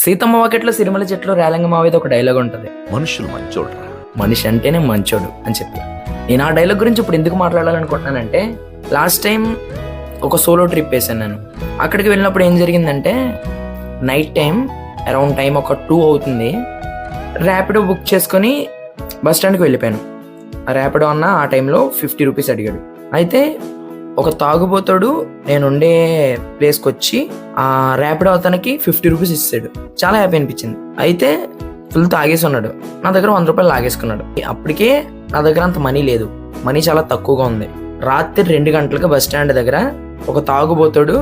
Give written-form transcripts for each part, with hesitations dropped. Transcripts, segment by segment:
సీతమ్మ వాకిట్లో సిరిమల చెట్లు రేలంగ మావేది ఒక డైలాగ్ ఉంటుంది, మనుషులు మంచోళ్ళరా. మనిషి అంటేనే మంచోడు అని చెప్పి. నేను ఆ డైలాగ్ గురించి ఇప్పుడు ఎందుకు మాట్లాడాలనుకుంటున్నానంటే, లాస్ట్ టైం ఒక సోలో ట్రిప్ వేసాను నేను. అక్కడికి వెళ్ళినప్పుడు ఏం జరిగిందంటే, నైట్ టైం అరౌండ్ టైం ఒక 2 అవుతుంది. ర్యాపిడో బుక్ చేసుకొని బస్ స్టాండ్కి వెళ్ళిపోయాను. ఆ ర్యాపిడో అన్న ఆ టైంలో 50 రూపీస్ అడిగాడు. అయితే ఒక తాగుబోతాడు నేను ఉండే ప్లేస్కి వచ్చి ఆ ర్యాపిడో అతనికి 50 రూపీస్ ఇస్తాడు. చాలా హ్యాపీ అనిపించింది. అయితే ఫుల్ తాగేసి ఉన్నాడు. నా దగ్గర 100 రూపాయలు లాగేసుకున్నాడు. అప్పటికే నా దగ్గర అంత మనీ లేదు, మనీ చాలా తక్కువగా ఉంది. రాత్రి 2 గంటలకు బస్ స్టాండ్ దగ్గర ఒక తాగుబోతాడు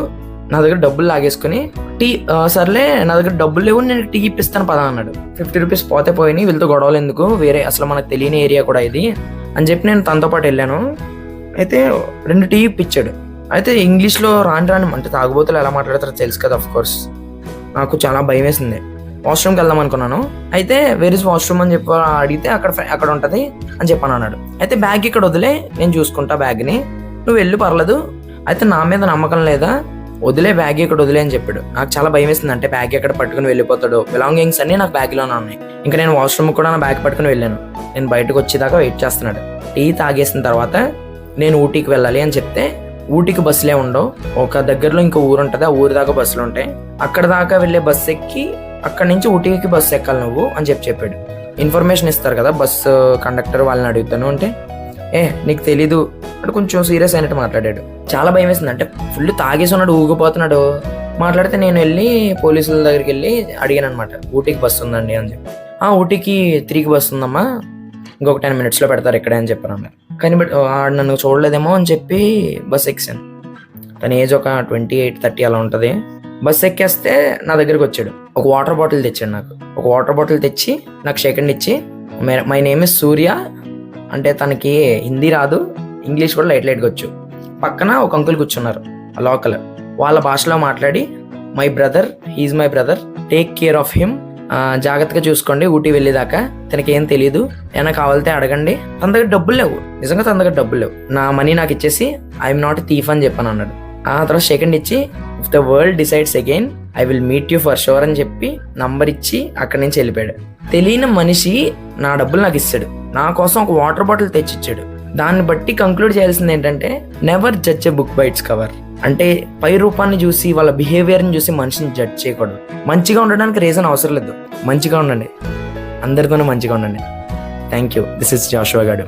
నా దగ్గర డబ్బులు లాగేసుకుని, టీ సర్లే నా దగ్గర డబ్బులు లేవు, నేను టీ ఇప్పిస్తాను పదా అన్నాడు. 50 రూపీస్ పోతే పోయినాయి, వీళ్ళతో గొడవలు ఎందుకు, వేరే అసలు మనకు తెలియని ఏరియా కూడా ఇది అని చెప్పి నేను తనతో పాటు వెళ్ళాను. అయితే 2 టీ ఇప్పించాడు. అయితే ఇంగ్లీష్లో రాని అంటే తాగుబోతులు ఎలా మాట్లాడతారో తెలుసు కదా, ఆఫ్ కోర్స్. నాకు చాలా భయం వేసింది. వాష్రూమ్కి వెళ్దాం అనుకున్నాను. అయితే వేర్ ఇస్ వాష్రూమ్ అని చెప్పి అడిగితే అక్కడ ఉంటుంది అని చెప్పాను అన్నాడు. అయితే బ్యాగ్ ఇక్కడ వదిలే, నేను చూసుకుంటా బ్యాగ్ని, నువ్వు వెళ్ళు పర్లేదు. అయితే నా మీద నమ్మకం లేదా, వదిలే బ్యాగ్ ఇక్కడ వదిలే అని చెప్పాడు. నాకు చాలా భయం వేసింది, అంటే బ్యాగ్ ఎక్కడ పట్టుకుని వెళ్ళిపోతాడు, బిలాంగింగ్స్ అన్నీ నాకు బ్యాగ్లోనే ఉన్నాయి. ఇంకా నేను వాష్రూమ్ కూడా నా బ్యాగ్ పట్టుకుని వెళ్ళాను. నేను బయటకు వచ్చేదాకా వెయిట్ చేస్తున్నాడు. టీ తాగేసిన తర్వాత నేను ఊటీకి వెళ్ళాలి అని చెప్తే, ఊటీకి బస్సులే ఉండవు, ఒక దగ్గరలో ఇంకో ఊరు ఉంటుంది, ఆ ఊరి దాకా బస్సులు ఉంటాయి, అక్కడ దాకా వెళ్ళే బస్సు ఎక్కి అక్కడి నుంచి ఊటీకి బస్సు ఎక్కాలి నువ్వు అని చెప్పాడు. ఇన్ఫర్మేషన్ ఇస్తారు కదా బస్సు కండక్టర్, వాళ్ళని అడుగుతాను అంటే, నీకు తెలీదు అంటే కొంచెం సీరియస్ అయినట్టు మాట్లాడాడు. చాలా భయం వేసింది, అంటే ఫుల్ తాగేసి ఉన్నాడు, ఊగిపోతున్నాడు. మాట్లాడితే నేను వెళ్ళి పోలీసుల దగ్గరికి వెళ్ళి అడిగాను అనమాట, ఊటీకి బస్సు ఉందండి అని చెప్పి. ఊటీకి 3కి బస్సు ఉందమ్మా, ఇంకొక 10 minutesలో పెడతారు ఇక్కడే అని చెప్పాను అన్నారు. కానీ నన్ను చూడలేదేమో అని చెప్పి బస్ ఎక్కాను. తన ఏజ్ ఒక 28-30 అలా ఉంటుంది. బస్ ఎక్కేస్తే నా దగ్గరికి వచ్చాడు. ఒక వాటర్ బాటిల్ తెచ్చాడు నాకు. ఒక వాటర్ బాటిల్ తెచ్చి నాకు సెకండ్ ఇచ్చి, మై నేమ్ ఇస్ సూర్య అంటే, తనకి హిందీ రాదు, ఇంగ్లీష్ కూడా లైట్గా వచ్చు. పక్కన ఒక అంకుల్ కూర్చున్నారు లోకల్, వాళ్ళ భాషలో మాట్లాడి, my brother, he's my brother, take care of him, జాగ్రత్తగా చూసుకోండి ఊటీ వెళ్ళేదాకా, తనకి ఏం తెలియదు, ఏమైనా కావాలితే అడగండి, తన దగ్గర డబ్బులు లేవు, నిజంగా తన దగ్గర డబ్బులు లేవు, నా మనీ నాకు ఇచ్చేసి ఐఎమ్ నాట్ థీఫ్ అని చెప్పాను అన్నాడు. ఆ తర్వాత సెకండ్ ఇచ్చి, if the world decides again I will meet you for sure అని చెప్పి నంబర్ ఇచ్చి అక్కడి నుంచి వెళ్ళిపోయాడు. తెలియని మనిషి నా డబ్బులు నాకు ఇస్తాడు, నా కోసం ఒక వాటర్ బాటిల్ తెచ్చిచ్చాడు. దాన్ని బట్టి కంక్లూడ్ చేయాల్సింది ఏంటంటే, never judge a book by its cover. అంటే పై రూపాన్ని చూసి, వాళ్ళ బిహేవియర్ని చూసి మనిషిని జడ్జ్ చేయకూడదు. మంచిగా ఉండడానికి రీజన్ అవసరం లేదు, మంచిగా ఉండండి, అందరితోనే మంచిగా ఉండండి. Thank you. This is Joshua గాడు.